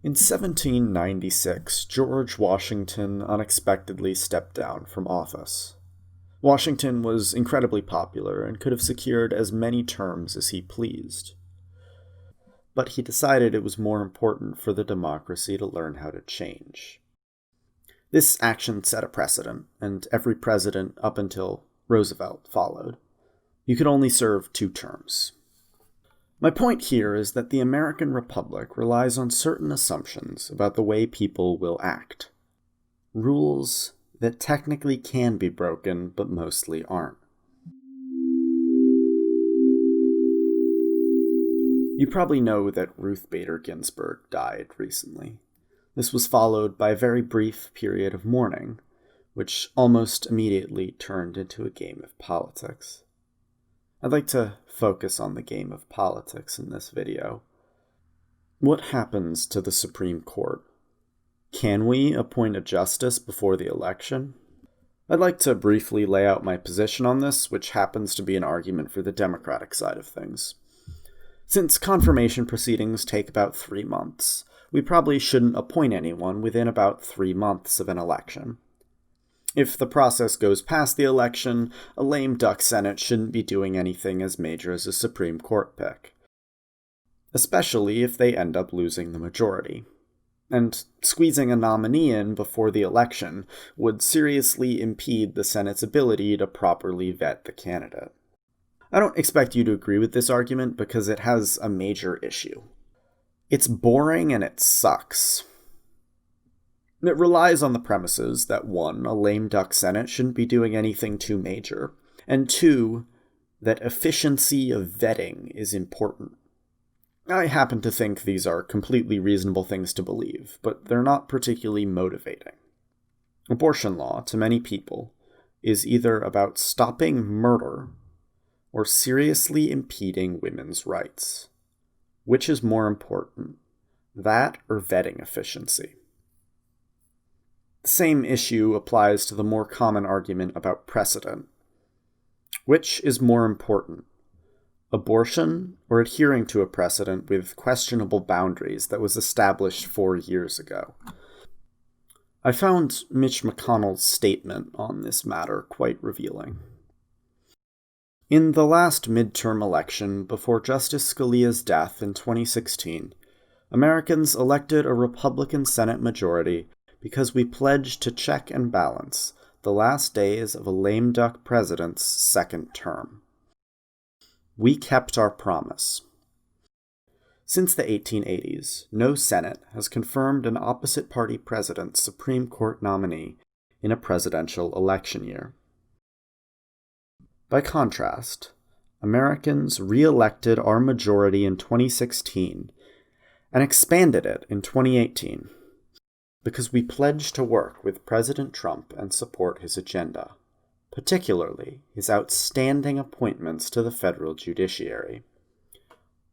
In 1796, George Washington unexpectedly stepped down from office. Washington was incredibly popular and could have secured as many terms as he pleased. But he decided it was more important for the democracy to learn how to change. This action set a precedent, and every president up until Roosevelt followed. You could only serve 2 terms. My point here is that the American Republic relies on certain assumptions about the way people will act. Rules that technically can be broken, but mostly aren't. You probably know that Ruth Bader Ginsburg died recently. This was followed by a very brief period of mourning, which almost immediately turned into a game of politics. I'd like to focus on the game of politics in this video. What happens to the Supreme Court? Can we appoint a justice before the election? I'd like to briefly lay out my position on this, which happens to be an argument for the Democratic side of things. Since confirmation proceedings take about 3 months, we probably shouldn't appoint anyone within about 3 months of an election. If the process goes past the election, a lame duck Senate shouldn't be doing anything as major as a Supreme Court pick, especially if they end up losing the majority. And squeezing a nominee in before the election would seriously impede the Senate's ability to properly vet the candidate. I don't expect you to agree with this argument because it has a major issue. It's boring and it sucks. It relies on the premises that 1, a lame duck Senate shouldn't be doing anything too major, and 2, that efficiency of vetting is important. I happen to think these are completely reasonable things to believe, but they're not particularly motivating. Abortion law, to many people, is either about stopping murder or seriously impeding women's rights. Which is more important, that or vetting efficiency? The same issue applies to the more common argument about precedent. Which is more important, abortion or adhering to a precedent with questionable boundaries that was established 4 years ago? I found Mitch McConnell's statement on this matter quite revealing. In the last midterm election before Justice Scalia's death in 2016, Americans elected a Republican Senate majority because we pledged to check and balance the last days of a lame duck president's second term. We kept our promise. Since the 1880s, no Senate has confirmed an opposite party president's Supreme Court nominee in a presidential election year. By contrast, Americans re-elected our majority in 2016 and expanded it in 2018 because we pledged to work with President Trump and support his agenda, particularly his outstanding appointments to the federal judiciary.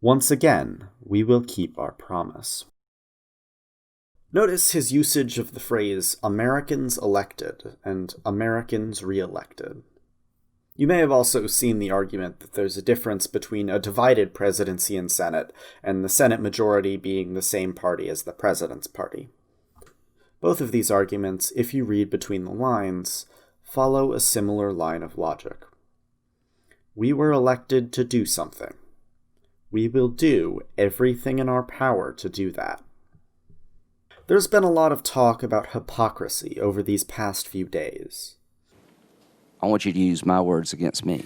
Once again, we will keep our promise. Notice his usage of the phrase Americans elected and Americans re-elected. You may have also seen the argument that there's a difference between a divided presidency and Senate, and the Senate majority being the same party as the president's party. Both of these arguments, if you read between the lines, follow a similar line of logic. We were elected to do something. We will do everything in our power to do that. There's been a lot of talk about hypocrisy over these past few days. I want you to use my words against me.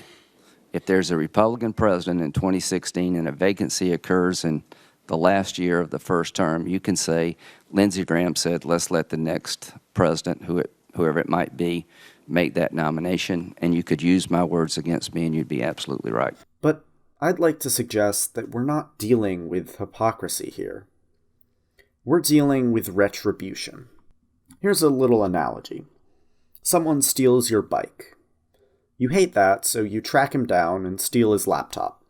If there's a Republican president in 2016 and a vacancy occurs in the last year of the first term, you can say, Lindsey Graham said, let's let the next president, whoever it might be, make that nomination, and you could use my words against me and you'd be absolutely right. But I'd like to suggest that we're not dealing with hypocrisy here. We're dealing with retribution. Here's a little analogy. Someone steals your bike. You hate that, so you track him down and steal his laptop.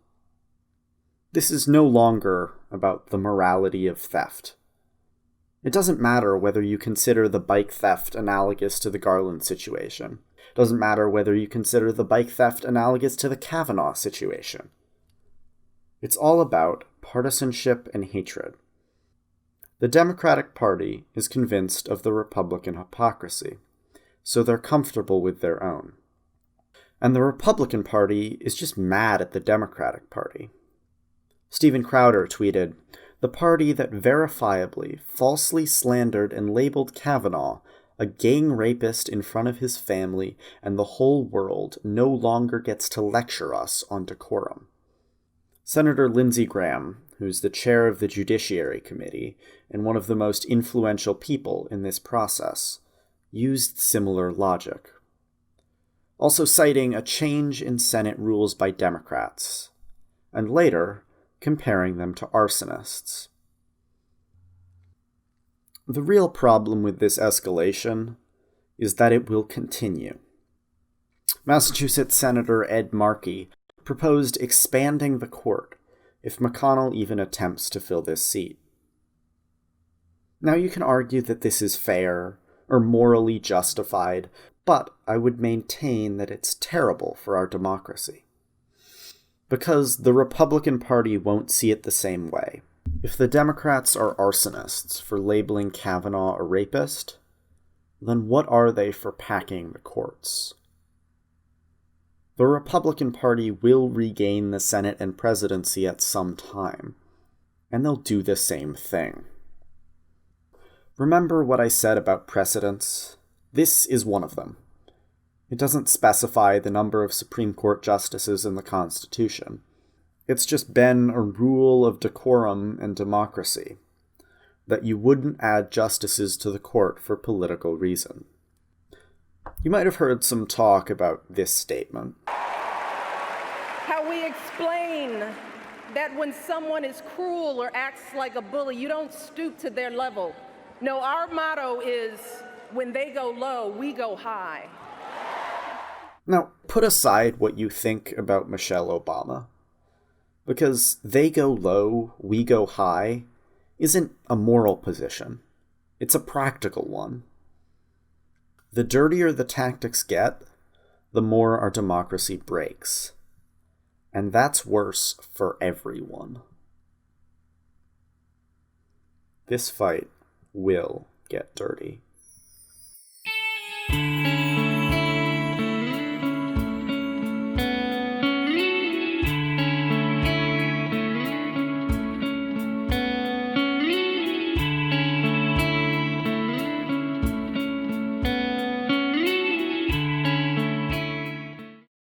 This is no longer about the morality of theft. It doesn't matter whether you consider the bike theft analogous to the Garland situation. It doesn't matter whether you consider the bike theft analogous to the Kavanaugh situation. It's all about partisanship and hatred. The Democratic Party is convinced of the Republican hypocrisy, so they're comfortable with their own. And the Republican Party is just mad at the Democratic Party. Steven Crowder tweeted, "The party that verifiably, falsely slandered and labeled Kavanaugh a gang rapist in front of his family and the whole world no longer gets to lecture us on decorum." Senator Lindsey Graham, who's the chair of the Judiciary Committee and one of the most influential people in this process, used similar logic. Also citing a change in Senate rules by Democrats, and later comparing them to arsonists. The real problem with this escalation is that it will continue. Massachusetts Senator Ed Markey proposed expanding the court if McConnell even attempts to fill this seat. Now you can argue that this is fair or morally justified, but I would maintain that it's terrible for our democracy. Because the Republican Party won't see it the same way. If the Democrats are arsonists for labeling Kavanaugh a rapist, then what are they for packing the courts? The Republican Party will regain the Senate and presidency at some time, and they'll do the same thing. Remember what I said about precedents? This is one of them. It doesn't specify the number of Supreme Court justices in the Constitution. It's just been a rule of decorum and democracy, that you wouldn't add justices to the court for political reason. You might have heard some talk about this statement. How we explain that when someone is cruel or acts like a bully, you don't stoop to their level. No, our motto is, when they go low, we go high. Now, put aside what you think about Michelle Obama, because they go low, we go high isn't a moral position. It's a practical one. The dirtier the tactics get, the more our democracy breaks. And that's worse for everyone. This fight will get dirty.